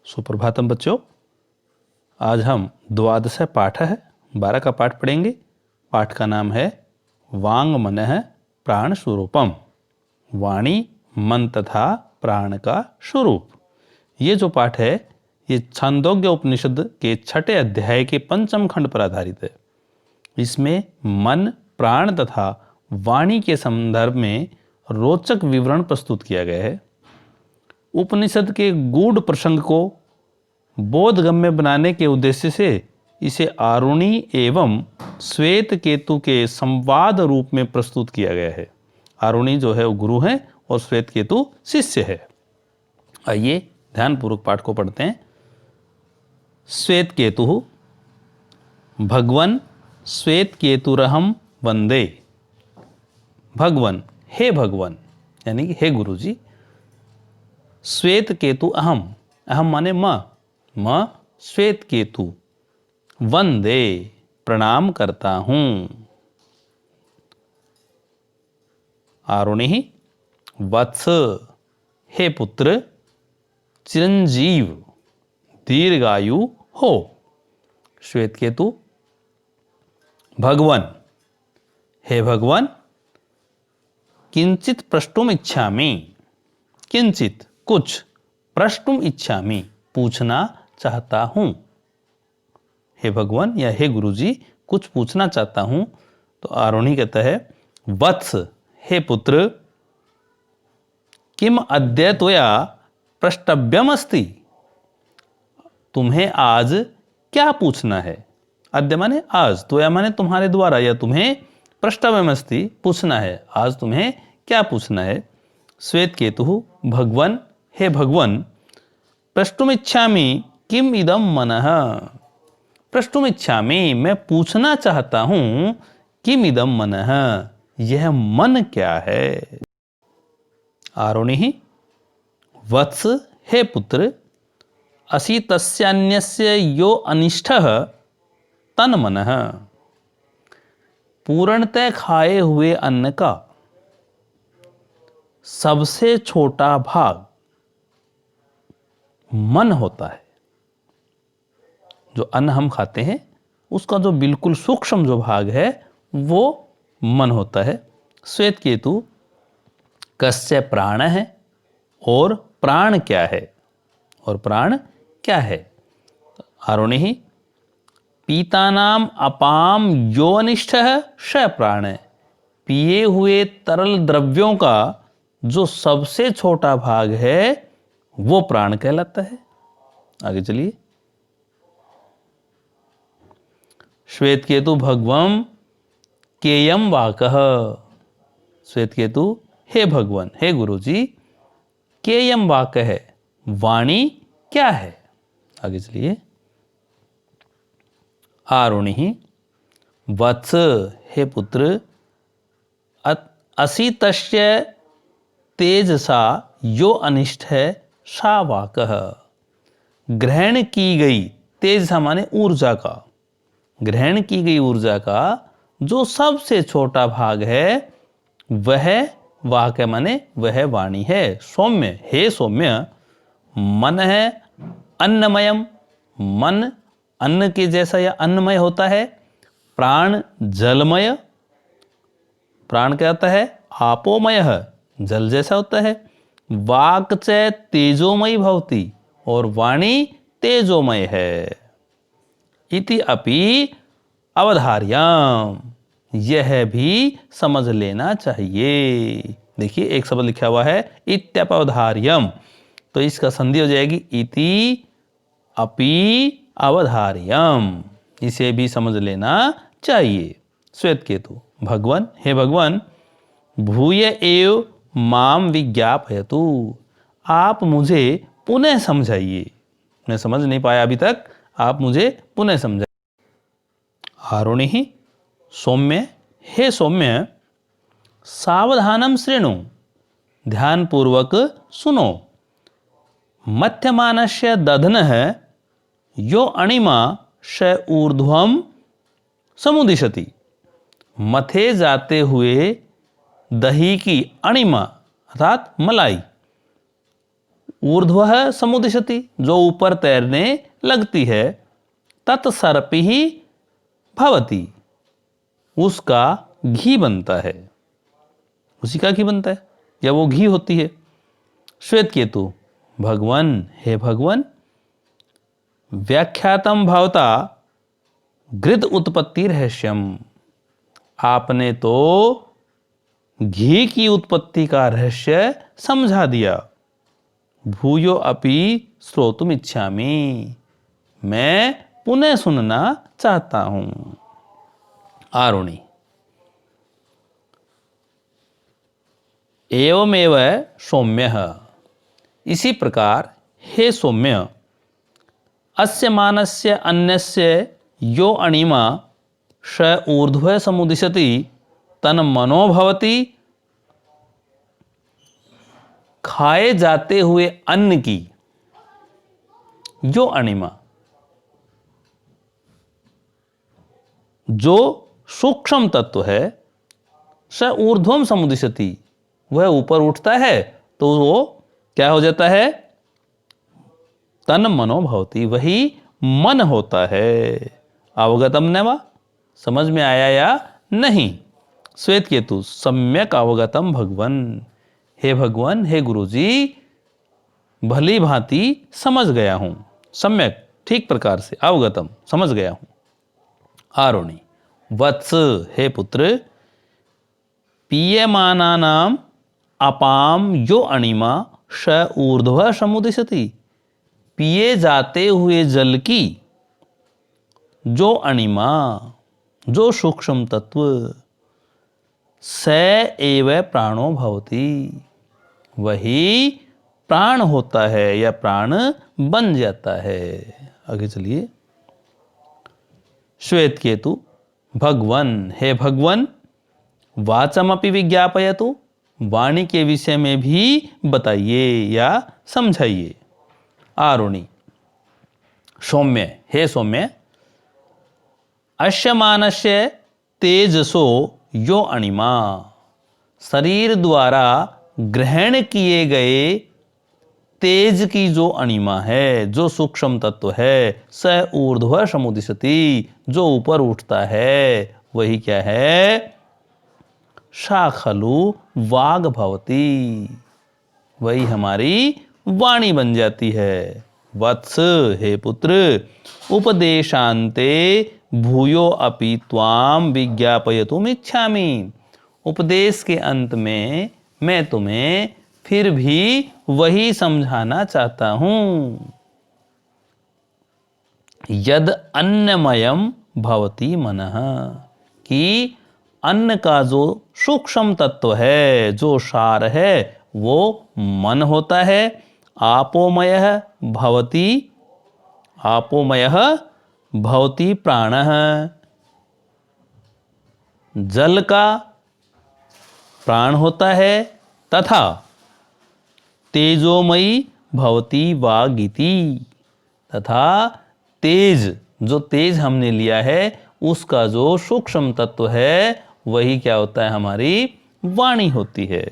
सुप्रभातम बच्चों, आज हम द्वादश पाठ है 12 का पाठ पढ़ेंगे। पाठ का नाम है वांग मनः प्राण स्वरूपम। वाणी, मन तथा प्राण का स्वरूप। ये जो पाठ है ये छांदोग्य उपनिषद के 6ठे अध्याय के 5म खंड पर आधारित है। इसमें मन, प्राण तथा वाणी के संदर्भ में रोचक विवरण प्रस्तुत किया गया है। उपनिषद के गूढ़ प्रसंग को बोधगम्य बनाने के उद्देश्य से इसे आरुणि एवं श्वेत केतु के संवाद रूप में प्रस्तुत किया गया है। आरुणि जो है वो गुरु है और श्वेत केतु शिष्य है। आइए ध्यानपूर्वक पाठ को पढ़ते हैं। श्वेत केतु भगवन श्वेत केतुरहम वंदे। भगवन, हे भगवन यानी कि हे गुरु जी। श्वेत केतु अहम, अहम माने म श्वेत केतु, वंदे प्रणाम करता हूं। आरुणि वत्स, हे पुत्र चिरंजीव दीर्घायु हो। श्वेत केतु भगवन, हे भगवन किंचित प्रष्टुम इच्छामि। किंचित कुछ, प्रष्टुम इच्छामि पूछना चाहता हूं। हे भगवान या हे गुरुजी कुछ पूछना चाहता हूं। तो आरुणि कहता है वत्स, हे पुत्र किम अद्य त्वया प्रष्टव्यम अस्ति। तुम्हें आज क्या पूछना है। अद्य माने आज, त्वया माने तुम्हारे द्वारा या तुम्हें, प्रष्टव्यम अस्ति पूछना है। आज तुम्हें क्या पूछना है। श्वेत केतु भगवन, हे भगवन प्रष्टुम इच्छामि किम इदम मनः। प्रष्टुम इच्छामि मैं पूछना चाहता हूं किम इदम मनः यह मन क्या है। आरुणि वत्स, हे पुत्र असि तस्यान्यस्य यो अनिष्टः तन्मनः। पूर्णतः खाए हुए अन्न का सबसे छोटा भाग मन होता है। जो अन्न हम खाते हैं उसका जो बिल्कुल सूक्ष्म जो भाग है वो मन होता है। श्वेत केतु कस्य प्राण है और प्राण क्या है, और प्राण क्या है। आरुणि पीतानाम अपाम यो अनिष्टः स प्राण है। पिए हुए तरल द्रव्यों का जो सबसे छोटा भाग है वो प्राण कहलाता है। आगे चलिए। श्वेत केतु भगवम केयम वाकः। श्वेत केतु हे भगवान, हे गुरुजी केयम वाक है, वाणी क्या है। आगे चलिए। आरुणि वत्स, हे पुत्र असि तस्य तेजसा यो अनिष्ट है सा वाकः। ग्रहण की गई तेजसा माने ऊर्जा का, ग्रहण की गई ऊर्जा का जो सबसे छोटा भाग है वह वाक माने वह वाणी है। सौम्य, हे सौम्य मन है अन्नमयम। मन अन्न के जैसा या अन्नमय होता है। प्राण जलमय, प्राण क्या होता है आपोमय, जल जैसा होता है। वाक च तेजोमयी भवति और वाणी तेजोमय है। इति अपि अवधार्यम, यह भी समझ लेना चाहिए। देखिए एक शब्द लिखा हुआ है इत्यपवधार्यम, तो इसका संधि हो जाएगी इति अपि अवधार्यम, इसे भी समझ लेना चाहिए। श्वेत केतु भगवान, हे भगवान भूय एव माम विज्ञापयतु। आप मुझे पुनः समझाइए, मैं समझ नहीं पाया अभी तक, आप मुझे पुनः समझाइए। आरुणि सौम्य, हे सौम्य सावधानम शृणु, ध्यानपूर्वक सुनो। मध्यमानस्य दधनः यो अणिमा स ऊर्ध्वम समुदिशति। मथे जाते हुए दही की अणिमा अर्थात मलाई ऊर्ध्वः समुदिशति, जो ऊपर तैरने लगती है, तत्सर्पिः भवति, उसका घी बनता है, उसी का घी बनता है या वो घी होती है। श्वेत केतु, भगवन, हे भगवन, व्याख्यातम भवता घृत उत्पत्ति रहस्यम, आपने तो घी की उत्पत्ति का रहस्य समझा दिया। भूयो अपि श्रोतुम इच्छामि, मैं पुनः सुनना चाहता हूं। आरुणि, एवमेव सौम्यः, इसी प्रकार हे सौम्य, अस्य मानस्य अन्यस्य यो अणिमा स ऊर्ध्व समुदिशति तन मनो भवति, खाए जाते हुए अन्न की जो अणिमा, जो सूक्ष्म तत्व है, स ऊर्ध्वम समुदिशति, वह ऊपर उठता है तो वो क्या हो जाता है, तन मनो भवति, वही मन होता है। अवगतम न वा, समझ में आया या नहीं। श्वेत केतु, सम्यक अवगतम भगवन, हे भगवान, हे गुरुजी, भली भांति समझ गया हूं। सम्यक, ठीक प्रकार से, अवगतम, समझ गया हूं। आरुणि, वत्स, हे पुत्र, पीयमानानाम अपाम यो अणिमा स ऊर्ध्व समुदिशति, पिए जाते हुए जल की जो अणिमा, जो सूक्ष्म तत्व, स एव प्राणो भवति, वही प्राण होता है या प्राण बन जाता है। आगे चलिए। श्वेत केतु, भगवन, हे भगवन, वाचमपि विज्ञापयतु, वाणी के विषय में भी बताइए या समझाइए। आरुणि, सौम्य, हे सौम्य, अश्यमानस्य तेजसो यो अणिमा, शरीर द्वारा ग्रहण किए गए तेज की जो अणिमा है, जो सूक्ष्म तत्व है, स ऊर्ध्व समुदिशति, जो ऊपर उठता है, वही क्या है, सा खलु वाग भवति, वही हमारी वाणी बन जाती है। वत्स, हे पुत्र, उपदेशांते भूयो अपि त्वाम विज्ञापयतुम इच्छामि, उपदेश के अंत में मैं तुम्हें फिर भी वही समझाना चाहता हूं। यद अन्नमयम भवति मनः, कि अन्न का जो सूक्ष्म तत्व है, जो सार है, वो मन होता है। आपोमयः भवति, आपोमयः भवति प्राणः, जल का प्राण होता है। तथा तेजोमयी भवति वागिति, तथा तेज, जो तेज हमने लिया है, उसका जो सूक्ष्म तत्व है, वही क्या होता है, हमारी वाणी होती है।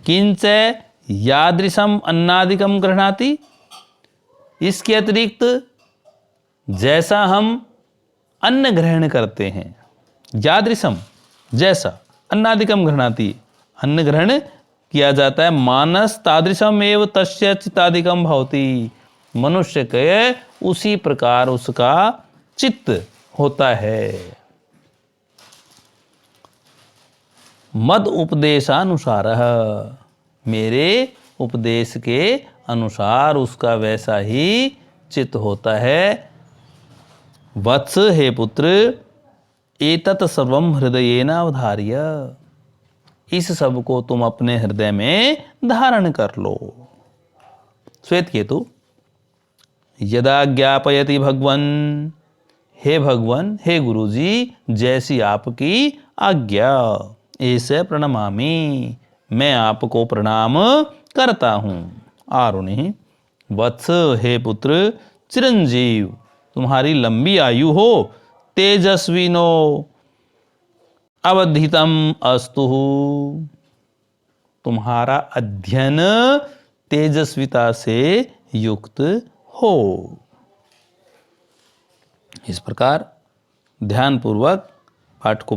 किंच यादृशम अन्नादिकम गृह्णाति, इसके अतिरिक्त जैसा हम अन्न ग्रहण करते हैं, यादृशम, जैसा, अन्नादिकम गृह्णाति, अन्न ग्रहण किया जाता है, मानस तादृशम एव तस्य चित्तादिकम भवति, मनुष्य के उसी प्रकार उसका चित्त होता है। मद उपदेशानुसार, मेरे उपदेश के अनुसार उसका वैसा ही चित्त होता है। वत्स, हे पुत्र, एतत् सर्वम हृदयेन अवधार्य, इस सब को तुम अपने हृदय में धारण कर लो। श्वेत केतु, यदा ज्ञापयति भगवन, हे भगवन, हे गुरुजी, जैसी आपकी आज्ञा, ऐसे प्रणमामि, मैं आपको प्रणाम करता हूं। आरुणि, वत्स, हे पुत्र, चिरंजीव, तुम्हारी लंबी आयु हो, तेजस्विनो अवधितम अस्तु, तुम्हारा अध्ययन तेजस्विता से युक्त हो। इस प्रकार ध्यानपूर्वक पाठ को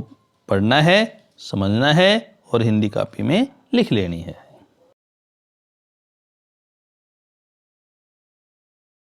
पढ़ना है, समझना है और हिंदी कॉपी में लिख लेनी है।